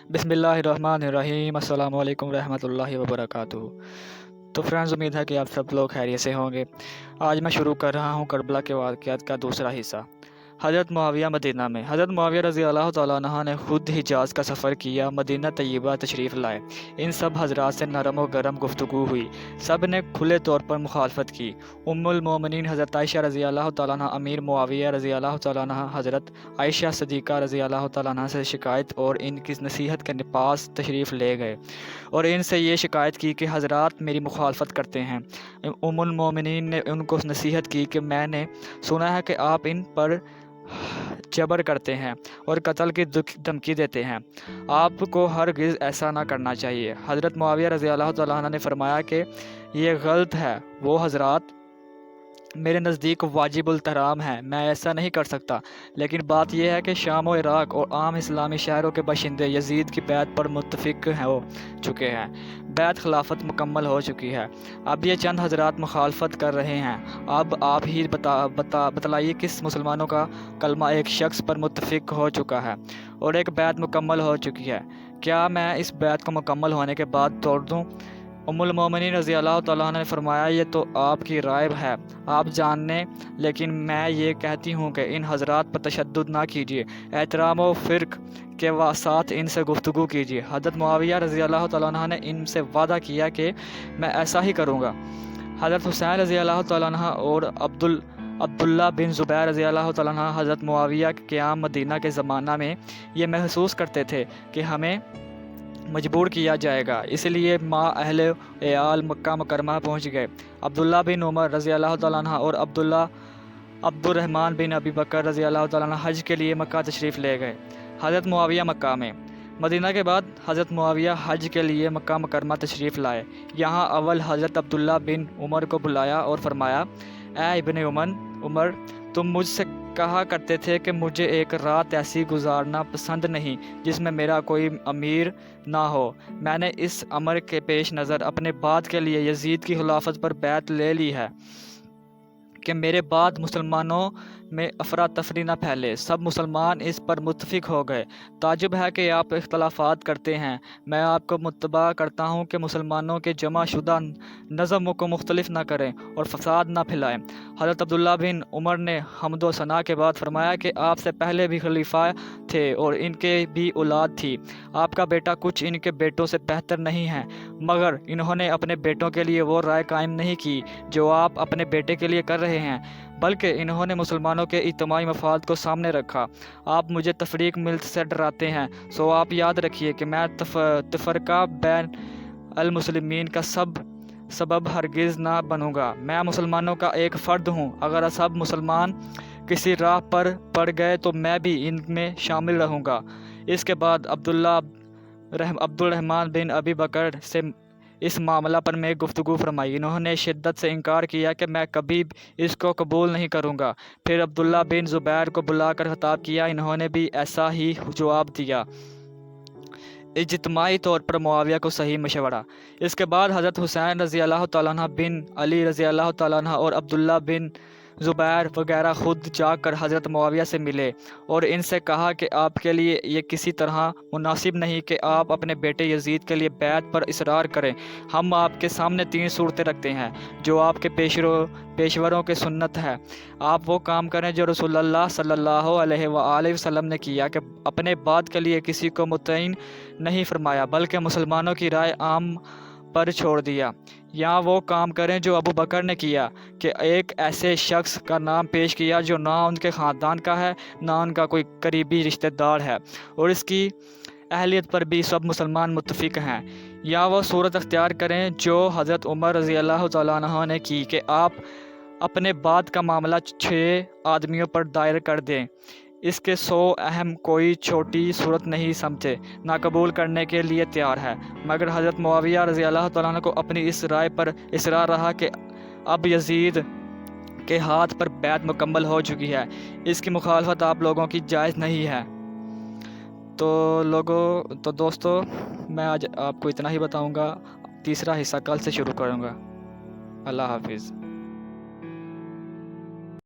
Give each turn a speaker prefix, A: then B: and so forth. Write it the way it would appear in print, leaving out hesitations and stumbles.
A: बिस्मिल्लाहिर्रहमानिर्रहीम। अस्सलाम वालेकुम रहमतुल्लाहि व बरकातुहू। तो फ्रेंड्स, उम्मीद है कि आप सब लोग खैरियत से होंगे। आज मैं शुरू कर रहा हूँ करबला के वाक़यात का दूसरा हिस्सा। हज़रत मुआविया मदीना में। हज़रत मुआविया रज़ी अल्लाह तआला अन्हु ने खुद हिजाज़ का सफ़र किया, मदीना तय्यबा तशरीफ़ लाए। इन सब हज़रात से नरम व गरम गुफ्तगू हुई। सब ने खुले तौर पर मुखालफत की। उम्मुल मोमिनीन हज़रत आयशा रज़ी अल्लाह तआला अन्हा, अमीर मुआविया रज़ी अल्लाह तआला अन्हा, हज़रत आयशा सिद्दीक़ा रज़ी अल्लाह तआला अन्हा से शिकायत और इनकी नसीहत के पास तशरीफ़ ले गए और इनसे ये शिकायत की कि हज़रात मेरी मुखालफत करते हैं। उम्मुल मोमिनीन ने उनको नसीहत की कि मैंने सुना है कि आप इन पर जबर करते हैं और कत्ल की धमकी देते हैं। आपको हरगिज़ ऐसा ना करना चाहिए। हज़रत मुआविया रज़ी अल्लाह तआला अन्हु ने फरमाया कि ये गलत है। वो हज़रात मेरे नज़दीक वाजिबुल तहराम है, मैं ऐसा नहीं कर सकता। लेकिन बात यह है कि शाम व इराक़ और आम इस्लामी शहरों के बाशिंदे यजीद की बैत पर मुत्तफ़िक हो चुके हैं। बैत खिलाफत मुकम्मल हो चुकी है। अब ये चंद हज़रात मुखालफत कर रहे हैं। अब आप ही बतलाइए किस मुसलमानों का कलमा एक शख्स पर मुत्तफ़िक हो चुका है और एक बैत मुकम्मल हो चुकी है। क्या मैं इस बैत को मुकम्मल होने के बाद तोड़ दूँ? उम्मुल मोमिनीन रज़ी अल्लाह तआला अन्हा ने फरमाया, ये तो आपकी राय है, आप जानने, लेकिन मैं ये कहती हूँ कि इन हज़रात पर तशद्दुद ना कीजिए। एहतराम व फ़िर्क़ के साथ इनसे गुफ्तगू कीजिए। हज़रत मुआविया रज़ी अल्लाह तआला अन्हा ने इनसे वादा किया कि मैं ऐसा ही करूँगा। हज़रत हुसैन रज़ी अल्लाह तआला अन्हा और अब्दुल्ला बिन ज़ुबैर रज़ी अल्लाह तआला अन्हा हज़रत मुआविया के क़याम मदीना के ज़माना में ये महसूस करते थे कि हमें मजबूर किया जाएगा, इसलिए माँ अहले एयाल मक्का मुकरमा पहुँच गए। अब्दुल्ला बिन उमर रज़ी अल्लाह तआला अन्हा और अब्दुर्रहमान बिन अबी बकर रज़ी अल्लाह तआला अन्हा हज के लिए मक्का तशरीफ़ ले गए। हज़रत मुआविया मक्का में। मदीना के बाद हज़रत मुआविया हज के लिए मक्का मुकरमा तशरीफ़ लाए। यहाँ अव्वल हज़रत अब्दुल्ला बिन उमर को बुलाया और फरमाया, ऐ इब्ने उमर, तुम मुझसे कहा करते थे कि मुझे एक रात ऐसी गुजारना पसंद नहीं जिसमें मेरा कोई अमीर ना हो। मैंने इस अमर के पेश नज़र अपने बाद के लिए यजीद की खिलाफत पर बैत ले ली है कि मेरे बाद मुसलमानों में अफरा तफरी न फैले। सब मुसलमान इस पर मुत्तफ़िक हो गए। ताजुब है कि आप इख्तलाफात करते हैं। मैं आपको मुत्तबा करता हूँ कि मुसलमानों के जमा शुदा नज़म को मुख्तलिफ न करें और फसाद न फैलाएं। हज़रत अब्दुल्ला बिन उमर ने हम्द व सना के बाद फरमाया कि आपसे पहले भी खलीफा थे और इनके भी औलाद थी। आपका बेटा कुछ इनके बेटों से बेहतर नहीं है, मगर इन्होंने अपने बेटों के लिए वो राय कायम नहीं की जो आप अपने बेटे के लिए कर रहे हैं, बल्कि इन्होंने मुसलमानों के इज्तिमाई मफाद को सामने रखा। आप मुझे तफरीक मिल्त से डराते हैं, सो आप याद रखिए कि मैं तफरका बैन अल मुस्लिमीन का सबब हरगिज़ ना बनूंगा। मैं मुसलमानों का एक फ़र्द हूँ। अगर सब मुसलमान किसी राह पर पड़ गए तो मैं भी इनमें शामिल रहूँगा। इसके बाद अब्दुर्रहमान बिन अबी बकर से इस मामला पर मैं गुफ्तगू फरमाई। इन्होंने शिद्दत से इनकार किया कि मैं कभी इसको कबूल नहीं करूँगा। फिर अब्दुल्ला बिन ज़ुबैर को बुलाकर खिताब किया। इन्होंने भी ऐसा ही जवाब दिया। इज्तिमाई तौर पर मुआविया को सही मशवरा। इसके बाद हज़रत हुसैन रज़ी अल्लाह तआला अन्हु बिन अली रज़ी अल्लाह तआला अन्हु और अब्दुल्ला बिन ज़ुबैर वगैरह खुद जाकर हज़रत मुआविया से मिले और इनसे कहा कि आपके लिए ये किसी तरह मुनासिब नहीं कि आप अपने बेटे यजीद के लिए बैत पर इसरार करें। हम आपके सामने 3 सूरतें रखते हैं जो आपके पेशवरों की सुन्नत है। आप वो काम करें जो रसूलुल्लाह सल्लल्लाहु अलैहि वसल्लम ने किया कि अपने बाद के लिए किसी को मुतय्यन नहीं फरमाया, बल्कि मुसलमानों की राय आम पर छोड़ दिया। या वो काम करें जो अबू बकर ने किया कि एक ऐसे शख्स का नाम पेश किया जो ना उनके ख़ानदान का है, ना उनका कोई करीबी रिश्तेदार है और इसकी अहलियत पर भी सब मुसलमान मुत्तफ़िक हैं। या वो सूरत अख्तियार करें जो हज़रत उमर रज़ी अल्लाह तआला अन्हु ने की कि आप अपने बाद का मामला 6 आदमियों पर दायर कर दें। इसके 100 अहम कोई छोटी सूरत नहीं समझे, ना कबूल करने के लिए तैयार है। मगर हज़रत मुआविया रज़ी अल्लाह तआला अन्हु को अपनी इस राय पर इसरार रहा कि अब यजीद के हाथ पर बैत मुकम्मल हो चुकी है, इसकी मुखालफत आप लोगों की जायज़ नहीं है। तो दोस्तों, मैं आज आपको इतना ही बताऊंगा। तीसरा हिस्सा कल से शुरू करूंगा। अल्लाह हाफिज़।